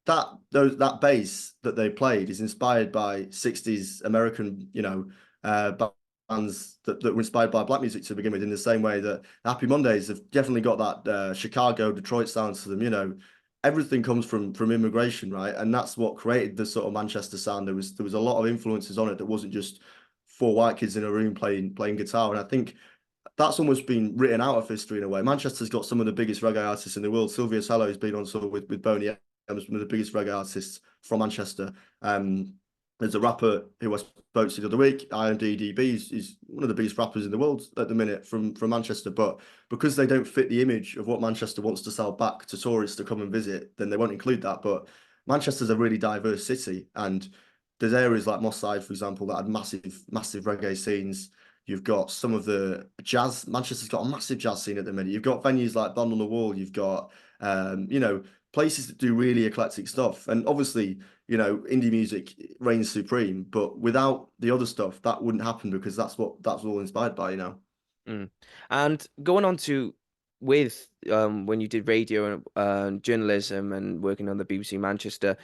that bass that they played is inspired by 60s American, bands that were inspired by black music to begin with, in the same way that Happy Mondays have definitely got that Chicago, Detroit sound to them. Everything comes from immigration, right? And that's what created the sort of Manchester sound. There was a lot of influences on it that wasn't just four white kids in a room playing guitar. And I think that's almost been written out of history in a way. Manchester's got some of the biggest reggae artists in the world. Sylvia Tello has been on tour with Boney M, one of the biggest reggae artists from Manchester. There's a rapper who I spoke to the other week, IMDb, is one of the biggest rappers in the world at the minute from Manchester. But because they don't fit the image of what Manchester wants to sell back to tourists to come and visit, then they won't include that. But Manchester's a really diverse city, and there's areas like Moss Side, for example, that had massive reggae scenes. You've got some of the jazz. Manchester's got a massive jazz scene at the minute. You've got venues like Band on the Wall. You've got, places that do really eclectic stuff. And obviously, indie music reigns supreme. But without the other stuff, that wouldn't happen, because that's all inspired by. Mm. And going on to with when you did radio and journalism and working on the BBC Manchester,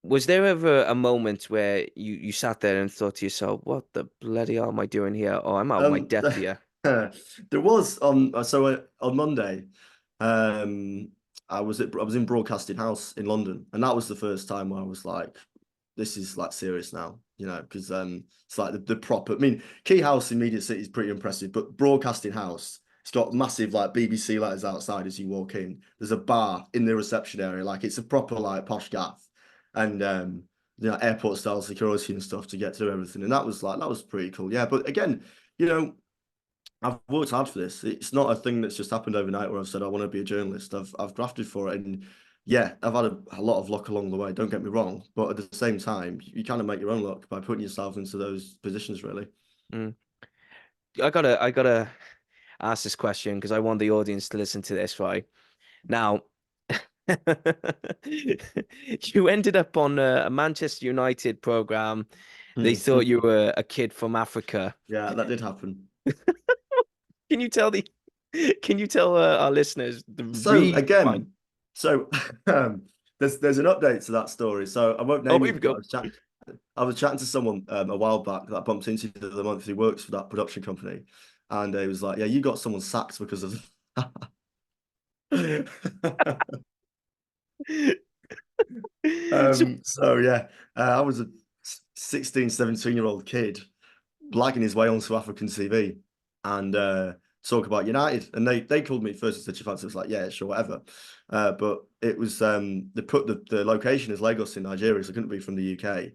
was there ever a moment where you sat there and thought to yourself, "What the bloody hell am I doing here? Or I'm out of my depth here." There was on Monday, um, I was in Broadcasting House in London, and that was the first time where I was like, this is like serious now, because it's like the proper. I mean, Key House in Media City is pretty impressive, but Broadcasting House, it's got massive like BBC letters outside as you walk in. There's a bar in the reception area, like it's a proper like posh gaff, and airport style security and stuff to get through everything, and that was pretty cool. Yeah, but again, you know. I've worked hard for this. It's not a thing that's just happened overnight where I've said I want to be a journalist. I've grafted for it, and yeah, I've had a lot of luck along the way. Don't get me wrong, but at the same time, you kind of make your own luck by putting yourself into those positions, really. Mm. I gotta ask this question because I want the audience to listen to this, right? Now, you ended up on a Manchester United program. They thought you were a kid from Africa. Yeah, that did happen. Can you tell the can you tell our listeners the So reason behind? again, so there's an update to that story. So I won't Oh, name here we it, but go. I was chatting to someone a while back that I bumped into the other month who works for that production company, and he was like, "Yeah, you got someone sacked because of." So, So yeah, I was a 16, 17-year-old kid blagging his way onto African TV and talk about United. And they called me first and said, "You fancy?" I was like, "Yeah, sure, whatever." But it was they put the location as Lagos in Nigeria, so it couldn't be from the UK.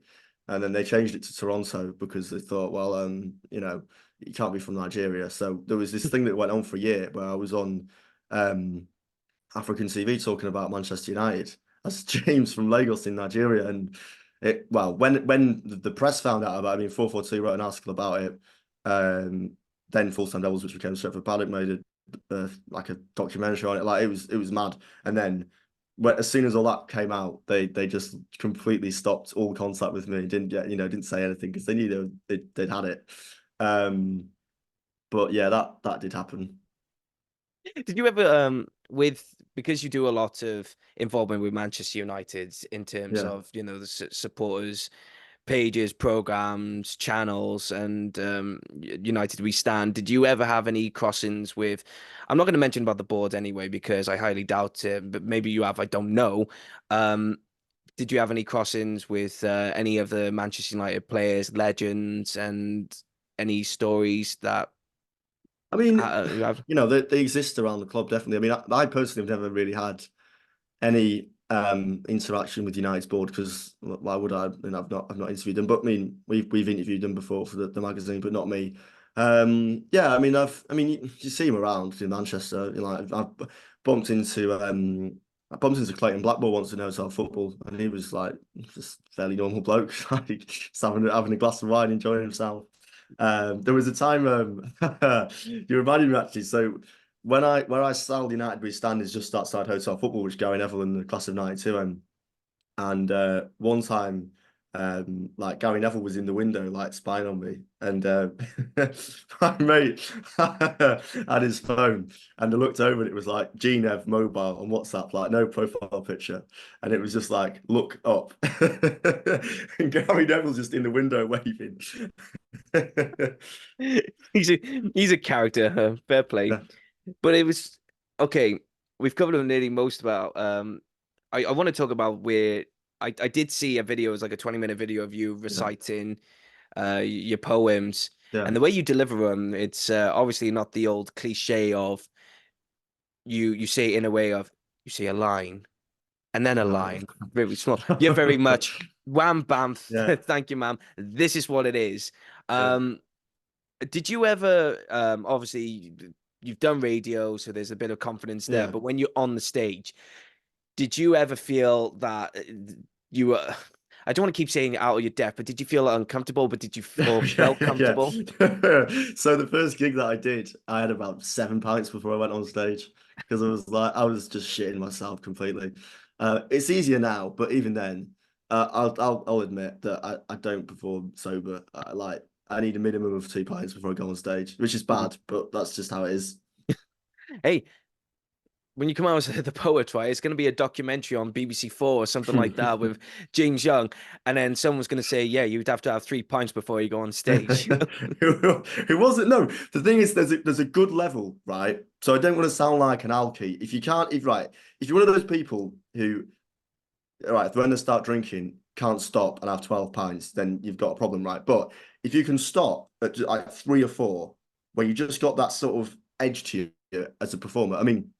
And then they changed it to Toronto because they thought, well, you can't be from Nigeria. So there was this thing that went on for a year where I was on um African TV talking about Manchester United as James from Lagos in Nigeria. And when the press found out about it, I mean, 442 wrote an article about it. Then Full Time Devils, which became Stretford Paddock, made like a documentary on it. Like it was mad. And then as soon as all that came out, they just completely stopped all contact with me. Didn't say anything because they knew they'd had it. Um, but yeah, that did happen. did you ever with because you do a lot of involvement with Manchester United in terms Yeah. of the supporters pages, programs, channels, and United We Stand. Did you ever have any crossings with? I'm not going to mention about the board anyway because I highly doubt it, but maybe you have. I don't know. Um, did you have any crossings with any of the Manchester United players, legends, and any stories that I mean, you have? they exist around the club, definitely. I mean, I personally have never really had any interaction with United's board because why would I? And I've not interviewed them, but I mean, we've interviewed them before for the magazine, but not me. Yeah, I mean, you see him around in Manchester. Like I've bumped into I bumped into Clayton Blackmore once in hotel football, and he was like just fairly normal bloke, like just having a glass of wine, enjoying himself. There was a time you reminded me actually. So where I styled United we stand is just outside Hotel Football, which Gary Neville in the class of '92 and one time like Gary Neville was in the window, like spying on me, and my mate had his phone, and I looked over, and it was like GNev mobile on WhatsApp, like no profile picture, and it was just like look up, and Gary Neville's just in the window waving. He's a he's a character, fair play. Yeah, But it was okay. We've covered nearly most about. I want to talk about where I did see a video. It was like a 20-minute video of you yeah, reciting your poems yeah. and the way you deliver them. It's obviously not the old cliche of you say it in a way of you say a line and then a No. line very small. You're very much wham bam. Yeah, Thank you, ma'am. This is what it is. yeah, Um, did you ever, obviously, you've done radio, so there's a bit of confidence there, yeah. but when you're on the stage, did you ever feel that you were, I don't want to keep saying out of your depth, but did you feel uncomfortable, but did you or Yeah, felt yeah. comfortable? So the first gig that I did, I had about 7 pints before I went on stage because I was just shitting myself completely. It's easier now, but even then, I'll admit that I don't perform sober. I need a minimum of 2 pints before I go on stage, which is Mhm. bad, but that's just how it is. Hey, when you come out as the poet, right, it's going to be a documentary on BBC 4 or something like that with James Young, and then someone's going to say, yeah, you'd have to have 3 pints before you go on stage. It wasn't. No, the thing is, there's a good level, right? So I don't want to sound like an alky. If you can't, if right, if you're one of those people who, right, when they start drinking, can't stop and have 12 pints, then you've got a problem, right? But if you can stop at like 3 or 4, where you just got that sort of edge to you as a performer. I mean,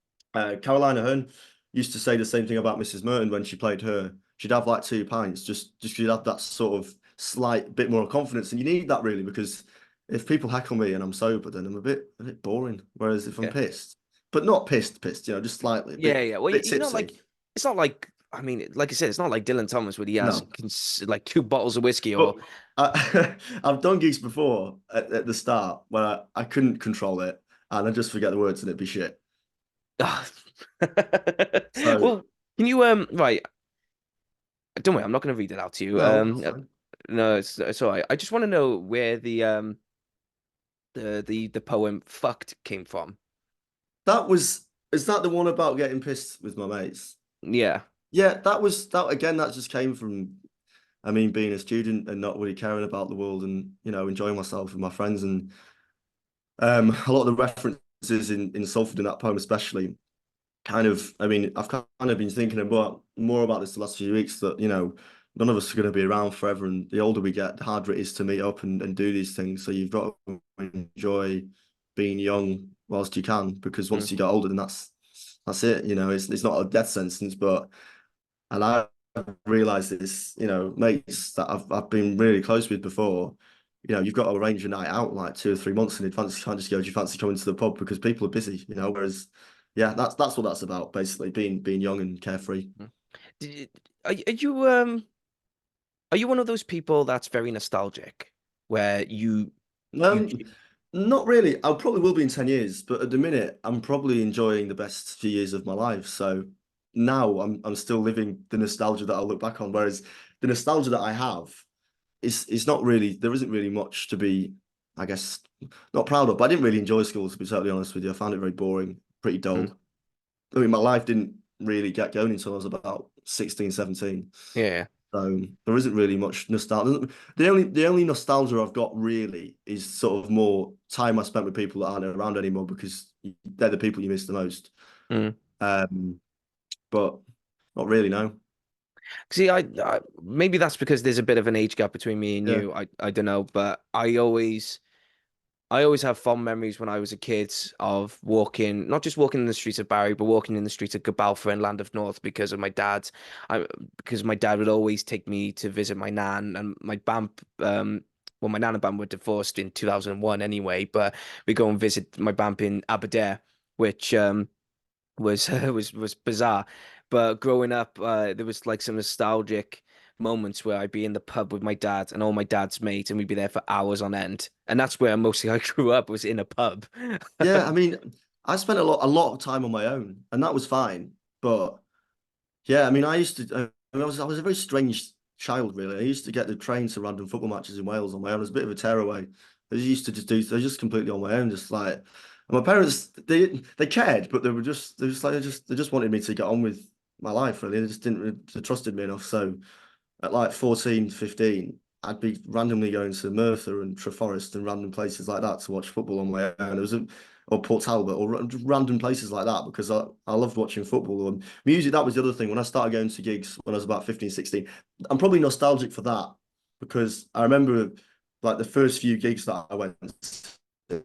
Carolina Hearn used to say the same thing about Mrs. Merton when she played her. She'd have like 2 pints, just she'd have that sort of slight bit more confidence, and you need that really because if people heckle me and I'm sober, then I'm a bit boring. Whereas if I'm Yeah. pissed, but not pissed, just slightly, a Yeah, bit yeah. Well, bit you know, tipsy. like it's not like I mean, like I said, it's not like Dylan Thomas where he has No. like 2 bottles of whiskey But or I've done gigs before at the start where I couldn't control it and I just forget the words and it'd be shit. Ah. So Well, can you right? Don't worry, I'm not going to read it out to you. no, that's fine. No, it's all right. I just want to know where the poem "fucked" came from. Is that the one about getting pissed with my mates? Yeah. Yeah, that again, that just came from, I mean, being a student and not really caring about the world and, enjoying myself with my friends and a lot of the references in Salford in that poem especially kind of, I mean, I've kind of been thinking about more about this the last few weeks that, none of us are going to be around forever. And the older we get, the harder it is to meet up and do these things. So you've got to enjoy being young whilst you can, because Mm, once you get older, then that's it. It's not a death sentence, but and I realized this, mates that I've been really close with before. You've got to arrange a night out like 2 or 3 months in advance. You can't just go, do you fancy coming to the pub because people are busy, Whereas, yeah, that's what that's about, basically, being young and carefree. mm. Did- are you one of those people that's very nostalgic, where you Um, Not really. I probably will be in 10 years, but at the minute, I'm probably enjoying the best few years of my life. So now I'm still living the nostalgia that I'll look back on. Whereas the nostalgia that I have is not really, there isn't really much to be, I guess, not proud of. But I didn't really enjoy school, to be totally honest with you. I found it very boring, pretty mm, dull. I mean, my life didn't really get going until I was about 16, 17. yeah. So there isn't really much nostalgia. The only nostalgia I've got really is sort of more time I spent with people that aren't around anymore because they're the people you miss the most. Mm. Um, but not really, no. See, I maybe that's because there's a bit of an age gap between me and Yeah. you. I don't know, but I always have fond memories when I was a kid of walking, not just walking in the streets of Barry, but walking in the streets of Gabalfa and Land of North because of my dad. Because my dad would always take me to visit my nan and my bamp. Well, my nan and bam were divorced in 2001 anyway, but we go and visit my bamp in Aberdare, which was was bizarre. But growing up, there was like some nostalgic moments where I'd be in the pub with my dad and all my dad's mates, and we'd be there for hours on end. And that's where mostly I grew up was in a pub. Yeah, I mean, I spent a lot of time on my own, and that was fine. But yeah, I mean, I used to. I was a very strange. child, really. I used to get the train to random football matches in Wales on my own. It was a bit of a tearaway. I used to just do, they're just completely on my own, just like. And my parents, they cared, but they just like they just wanted me to get on with my life. Really, they just didn't, they trusted me enough. So at like 14, 15, I'd be randomly going to Merthyr and Treforest and random places like that to watch football on my own. It was or Port Talbot or random places like that because I loved watching football and music. That was the other thing. When I started going to gigs when I was about 15, 16, I'm probably nostalgic for that because I remember like the first few gigs that I went to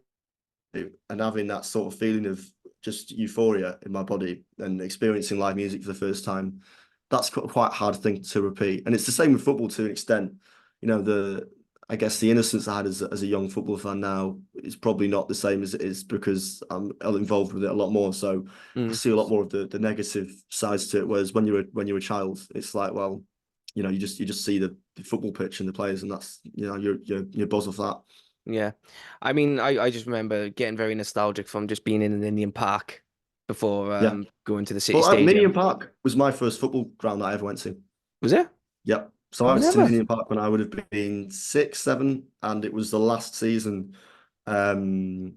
and having that sort of feeling of just euphoria in my body and experiencing live music for the first time. That's quite a hard thing to repeat. And it's the same with football to an extent. You know, I guess the innocence I had as a young football fan now is probably not the same as it is because I'm involved with it a lot more. So I Mm. see a lot more of the negative sides to it. Whereas when you're a child, it's like, well, you know, you just see the football pitch and the players, and that's you're buzz off that. Yeah. I mean, I just remember getting very nostalgic from just being in an Indian park before Yeah. going to the city Well, Ninian stadium. Park was my first football ground that I ever went to. Was it? Yep. So I I've went to never. Ninian Park when I would have been 6, 7, and it was the last season um,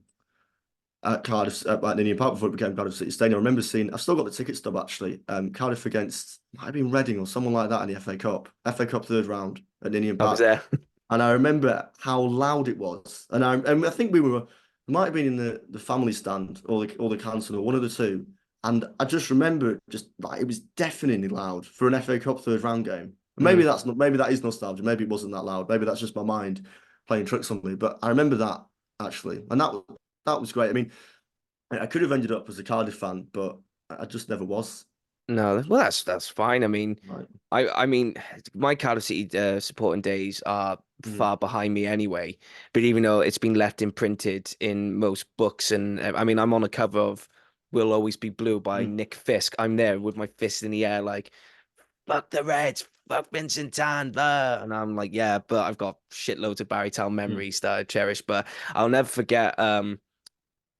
at Cardiff at Ninian Park before it became Cardiff City Stadium. I remember seeing. I've still got the ticket stub actually. Cardiff against might have been Reading or someone like that in the FA Cup. FA Cup third round at Ninian I was Park. there. And I remember how loud it was. And I think we might have been in the family stand or the council or one of the two. And I just remember just like it was deafeningly loud for an FA Cup third round game. Mm. Maybe that is nostalgia. Maybe it wasn't that loud. Maybe that's just my mind playing tricks on me. But I remember that actually, and that was great. I mean, I could have ended up as a Cardiff fan, but I just never was. No, well, that's fine. I mean, Right. I mean, my Cardiff City supporting days are Mm, far behind me anyway. But even though it's been left imprinted in most books, and I mean, I'm on a cover of "Will Always Be Blue" by mm, Nick Fisk. I'm there with my fist in the air, like "fuck the Reds, fuck Vincent Tan," blah. And I'm like, yeah, but I've got shitloads of Barry Town mm. memories that I cherish. But I'll never forget.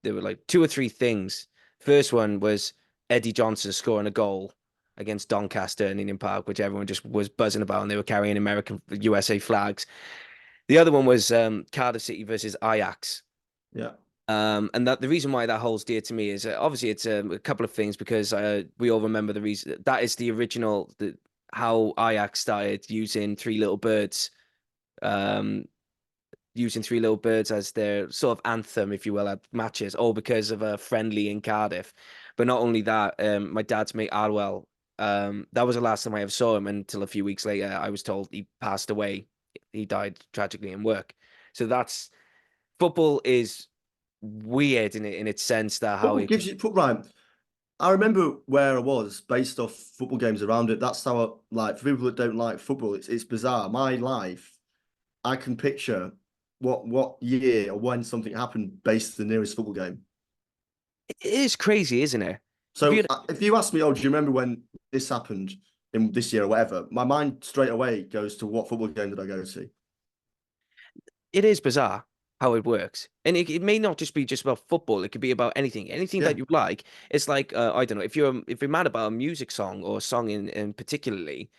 There were like two or three things. First one was Eddie Johnson scoring a goal against Doncaster in Indian Park, which everyone just was buzzing about, and they were carrying American USA flags. The other one was Cardiff City versus Ajax. Yeah. And that the reason why that holds dear to me is obviously it's a couple of things because we all remember the reason that is the original how Ajax started using Three Little Birds um, using Three Little Birds as their sort of anthem, if you will, at matches, all because of a friendly in Cardiff. But not only that, my dad's mate Arwell, that was the last time I ever saw him until a few weeks later. I was told he passed away. He died tragically in work. So that's football is weird in its sense that how Football it gives can. you put right. I remember where I was based off football games around it. That's how like for people that don't like football, it's bizarre. My life, I can picture what year or when something happened based on the nearest football game. It is crazy, isn't it? If you So if you ask me, oh, do you remember when this happened in this year or whatever? My mind straight away goes to what football game did I go to? it is bizarre how it works. And it may not just be just about football. It could be about anything Yeah, that you like. It's like, I don't know, if you're mad about a music song or a song in particularly,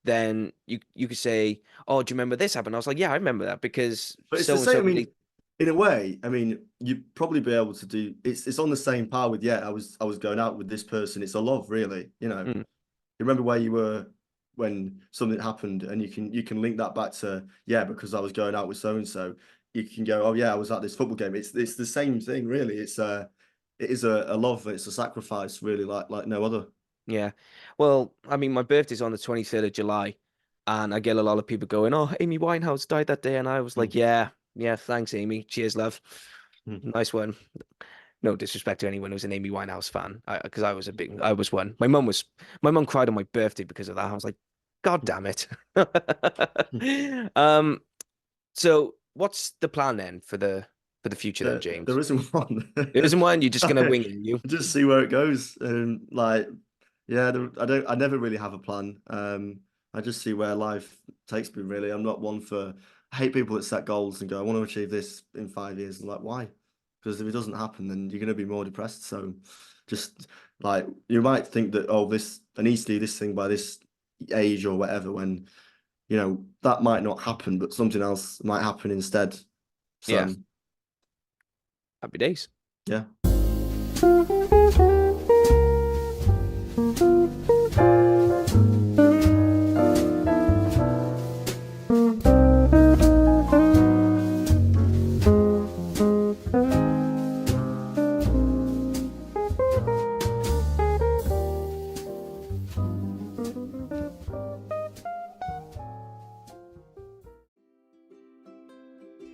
then you could say, oh, do you remember this happened? I was like, yeah, I remember that because but it's the so and same. so I they. mean, in a way, I mean, you'd probably be able to do. It's on the same par with yeah. I was going out with this person. It's a love, really. You know. Mm, You remember where you were when something happened, and you can link that back to yeah, because I was going out with so and so. You can go, oh yeah, I was at this football game. It's the same thing, really. It is a love, it's a sacrifice, really, like no other. yeah. Well, I mean, my birthday's on the 23rd of July, and I get a lot of people going, oh, Amy Winehouse died that day. And I was like, Mm, yeah, yeah, thanks, Amy. Cheers, love. mm, Nice one. No disrespect to anyone who's an Amy Winehouse fan, because I was one. My mum cried on my birthday because of that. I was like, God mm, damn it. mm. Um, so what's the plan then for the future then, There James? isn't one. There isn't one. You're just gonna I wing it, you. just see where it goes, and like yeah, I never really have a plan. I just see where life takes me. Really, I'm not one for. I hate people that set goals and go, "I want to achieve this in 5 years." I'm like, why? Because if it doesn't happen, then you're going to be more depressed. So, just like you might think that, oh, this I need to do this thing by this age or whatever. When that might not happen, but something else might happen instead. So, Yeah. Happy days. Yeah.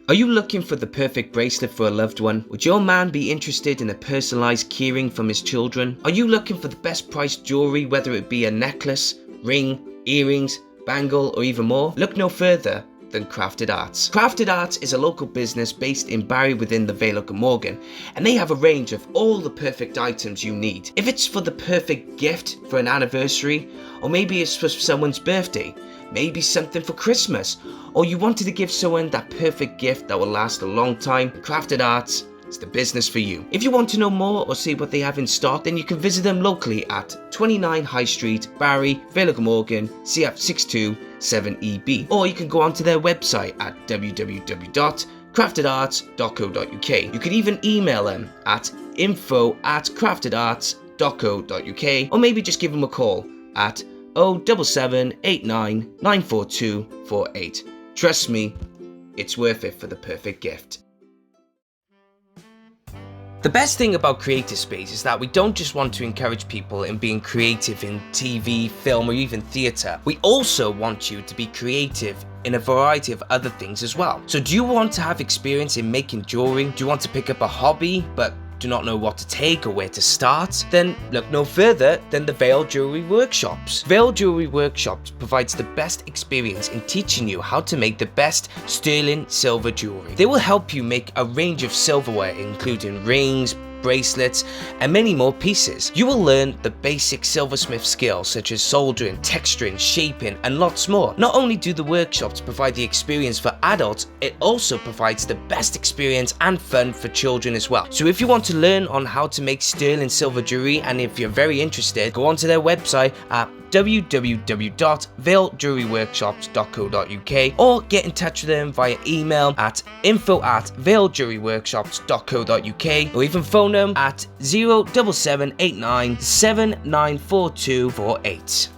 Are you looking for the perfect bracelet for a loved one? Would your man be interested in a personalised keyring from his children? Are you looking for the best priced jewellery, whether it be a necklace, ring, earrings, bangle or even more? Look no further than Crafted Arts. Crafted Arts is a local business based in Barry within the Vale of Glamorgan, and they have a range of all the perfect items you need. If it's for the perfect gift for an anniversary, or maybe it's for someone's birthday, maybe something for Christmas, or you wanted to give someone that perfect gift that will last a long time, Crafted Arts is the business for you. If you want to know more or see what they have in stock, then you can visit them locally at 29 High Street, Barry, Vale of Glamorgan, CF627EB, or you can go onto their website at www.craftedarts.co.uk. You can even email them at info@craftedarts.co.uk, or maybe just give them a call at 07789 94248. Trust me, it's worth it for the perfect gift. The best thing about Creative Space is that we don't just want to encourage people in being creative in TV, film or even theatre. We also want you to be creative in a variety of other things as well. So do you want to have experience in making jewellery? Do you want to pick up a hobby but do not know what to take or where to start? Then look no further than the Vale Jewellery Workshops. Vale Jewellery Workshops provides the best experience in teaching you how to make the best sterling silver jewellery. They will help you make a range of silverware including rings, bracelets and many more pieces. You will learn the basic silversmith skills such as soldering, texturing, shaping and lots more. Not only do the workshops provide the experience for adults, it also provides the best experience and fun for children as well. So if you want to learn on how to make sterling silver jewelry, and if you're very interested, go onto their website at www.valejewelryworkshops.co.uk or get in touch with them via email at info@valejewelryworkshops.co.uk or even phone them at 07789 794248.